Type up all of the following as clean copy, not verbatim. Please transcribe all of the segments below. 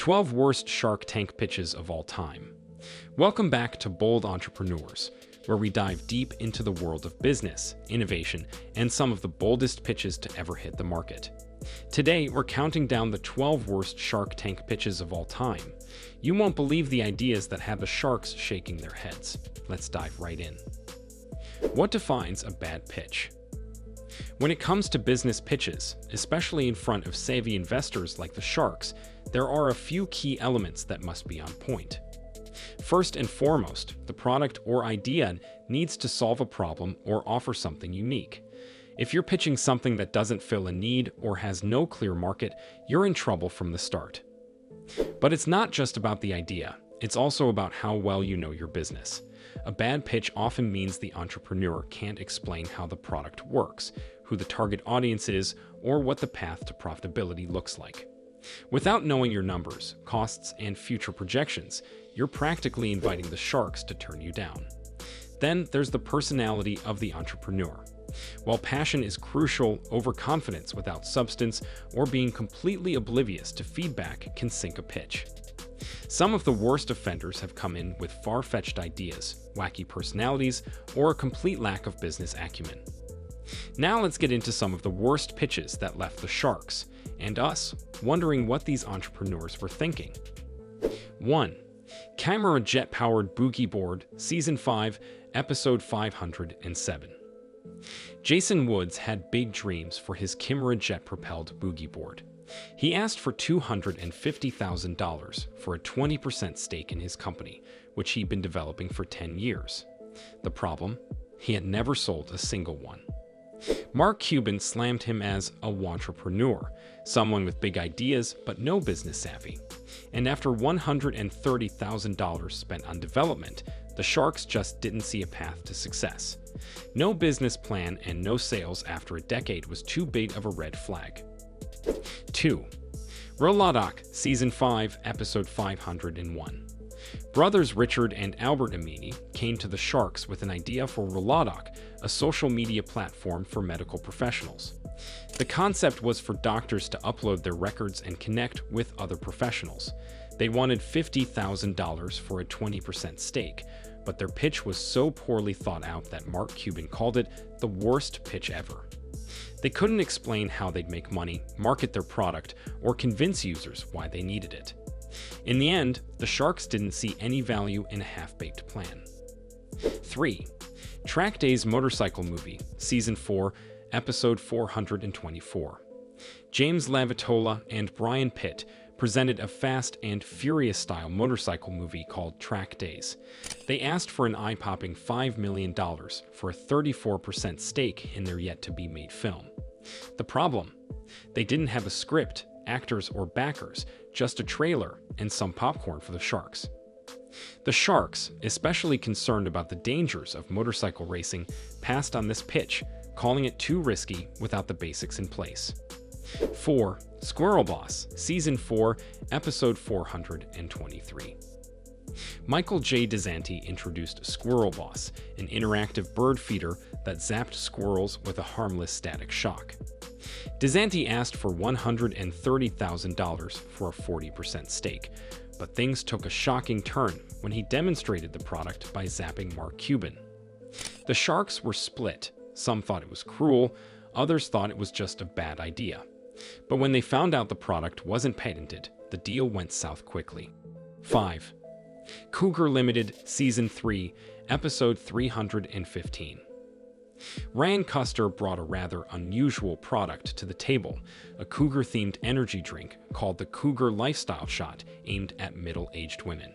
12 Worst Shark Tank Pitches of All Time. Welcome back to Bold Entrepreneurs, where we dive deep into the world of business, innovation, and some of the boldest pitches to ever hit the market. Today, we're counting down the 12 worst Shark Tank pitches of all time. You won't believe the ideas that have the sharks shaking their heads. Let's dive right in. What defines a bad pitch? When it comes to business pitches, especially in front of savvy investors like the sharks, there are a few key elements that must be on point. First and foremost, the product or idea needs to solve a problem or offer something unique. If you're pitching something that doesn't fill a need or has no clear market, you're in trouble from the start. But it's not just about the idea, it's also about how well you know your business. A bad pitch often means the entrepreneur can't explain how the product works, who the target audience is, or what the path to profitability looks like. Without knowing your numbers, costs, and future projections, you're practically inviting the sharks to turn you down. Then there's the personality of the entrepreneur. While passion is crucial, overconfidence without substance or being completely oblivious to feedback can sink a pitch. Some of the worst offenders have come in with far-fetched ideas, wacky personalities, or a complete lack of business acumen. Now let's get into some of the worst pitches that left the sharks and us wondering what these entrepreneurs were thinking. 1. Chimera Jet-Powered Boogie Board, Season 5, Episode 507. Jason Woods had big dreams for his Chimera jet-propelled boogie board. He asked for $250,000 for a 20% stake in his company, which he'd been developing for 10 years. The problem? He had never sold a single one. Mark Cuban slammed him as a wantrepreneur, someone with big ideas but no business savvy. And after $130,000 spent on development, the sharks just didn't see a path to success. No business plan and no sales after a decade was too big of a red flag. 2. Rolodoc, Season 5, Episode 501. Brothers Richard and Albert Amini came to the sharks with an idea for Rolodoc, a social media platform for medical professionals. The concept was for doctors to upload their records and connect with other professionals. They wanted $50,000 for a 20% stake, but their pitch was so poorly thought out that Mark Cuban called it the worst pitch ever. They couldn't explain how they'd make money, market their product, or convince users why they needed it. In the end, the sharks didn't see any value in a half-baked plan. 3. Track Day's Motorcycle Movie, Season 4, Episode 424. James Lavitola and Brian Pitt presented a Fast and Furious-style motorcycle movie called Track Days. They asked for an eye-popping $5 million for a 34% stake in their yet-to-be-made film. The problem? They didn't have a script, actors, or backers, just a trailer and some popcorn for the sharks. The sharks, especially concerned about the dangers of motorcycle racing, passed on this pitch, calling it too risky without the basics in place. 4. Squirrel Boss, Season 4, Episode 423. Michael J. DeSanti introduced Squirrel Boss, an interactive bird feeder that zapped squirrels with a harmless static shock. DeSanti asked for $130,000 for a 40% stake, but things took a shocking turn when he demonstrated the product by zapping Mark Cuban. The sharks were split. Some thought it was cruel, others thought it was just a bad idea. But when they found out the product wasn't patented, the deal went south quickly. 5. Cougar Limited, Season 3, Episode 315. Ryan Custer brought a rather unusual product to the table, a cougar-themed energy drink called the Cougar Lifestyle Shot aimed at middle-aged women.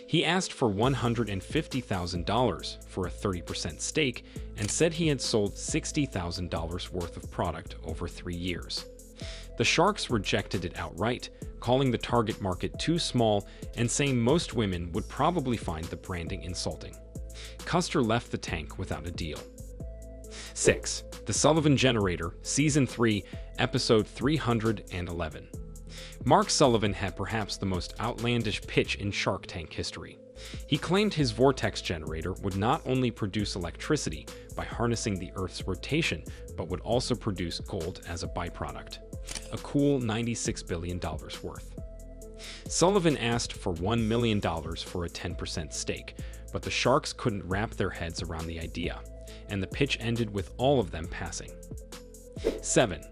He asked for $150,000 for a 30% stake and said he had sold $60,000 worth of product over 3 years. The sharks rejected it outright, calling the target market too small and saying most women would probably find the branding insulting. Custer left the tank without a deal. 6. The Sullivan Generator, Season 3, Episode 311. Mark Sullivan had perhaps the most outlandish pitch in Shark Tank history. He claimed his vortex generator would not only produce electricity by harnessing the Earth's rotation, but would also produce gold as a byproduct. A cool $96 billion worth. Sullivan asked for $1 million for a 10% stake, but the sharks couldn't wrap their heads around the idea, and the pitch ended with all of them passing. 7.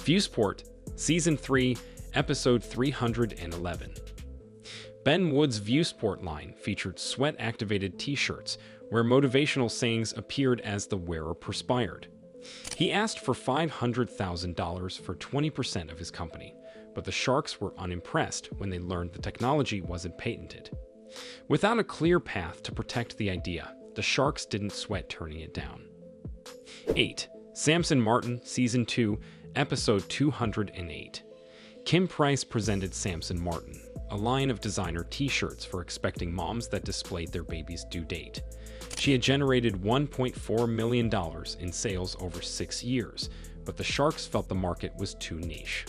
Viewsport, Season 3, Episode 311. Ben Wood's Viewsport line featured sweat-activated t-shirts where motivational sayings appeared as the wearer perspired. He asked for $500,000 for 20% of his company, but the sharks were unimpressed when they learned the technology wasn't patented. Without a clear path to protect the idea, the sharks didn't sweat turning it down. 8. Samson Martin, Season 2, Episode 208. Kim Price presented Samson Martin, a line of designer t-shirts for expecting moms that displayed their baby's due date. She had generated $1.4 million in sales over 6 years, but the sharks felt the market was too niche.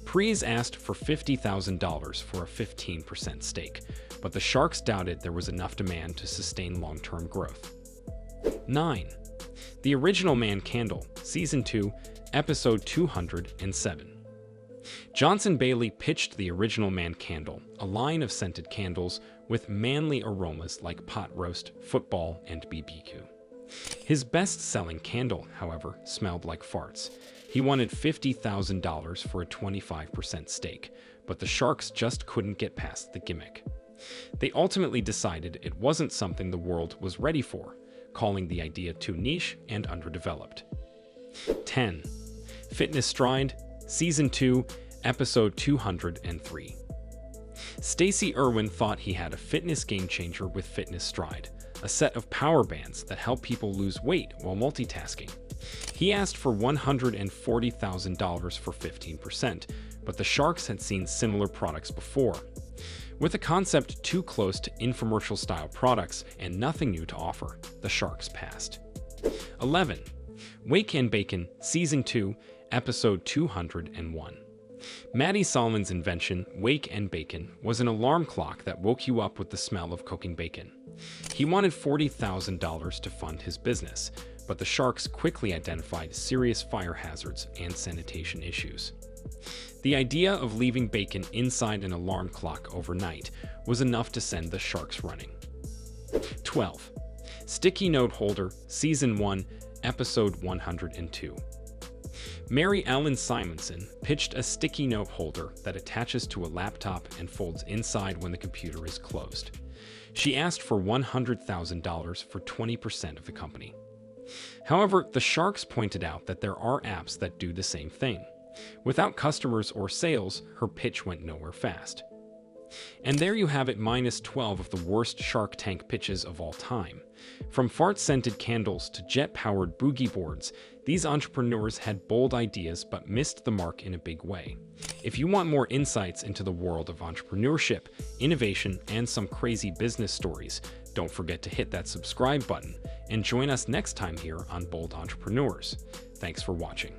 Pries asked for $50,000 for a 15% stake, but the sharks doubted there was enough demand to sustain long-term growth. 9. The Original Man Candle, Season 2, Episode 207. Johnson Bailey pitched the Original Man Candle, a line of scented candles with manly aromas like pot roast, football, and BBQ. His best-selling candle, however, smelled like farts. He wanted $50,000 for a 25% stake, but the sharks just couldn't get past the gimmick. They ultimately decided it wasn't something the world was ready for, calling the idea too niche and underdeveloped. 10. Fitness Stride, Season 2, Episode 203. Stacey Irwin thought he had a fitness game-changer with Fitness Stride, a set of power bands that help people lose weight while multitasking. He asked for $140,000 for 15%, but the sharks had seen similar products before. With a concept too close to infomercial-style products and nothing new to offer, the sharks passed. 11. Wake and Bacon, Season 2, Episode 201. Maddie Solomon's invention, Wake and Bacon, was an alarm clock that woke you up with the smell of cooking bacon. He wanted $40,000 to fund his business, but the sharks quickly identified serious fire hazards and sanitation issues. The idea of leaving bacon inside an alarm clock overnight was enough to send the sharks running. 12. Sticky Note Holder, Season 1, Episode 102. Mary Ellen Simonson pitched a sticky note holder that attaches to a laptop and folds inside when the computer is closed. She asked for $100,000 for 20% of the company. However, the sharks pointed out that there are apps that do the same thing. Without customers or sales, her pitch went nowhere fast. And there you have it, minus 12 of the worst Shark Tank pitches of all time. From fart-scented candles to jet-powered boogie boards, these entrepreneurs had bold ideas but missed the mark in a big way. If you want more insights into the world of entrepreneurship, innovation, and some crazy business stories, don't forget to hit that subscribe button and join us next time here on Bold Entrepreneurs. Thanks for watching.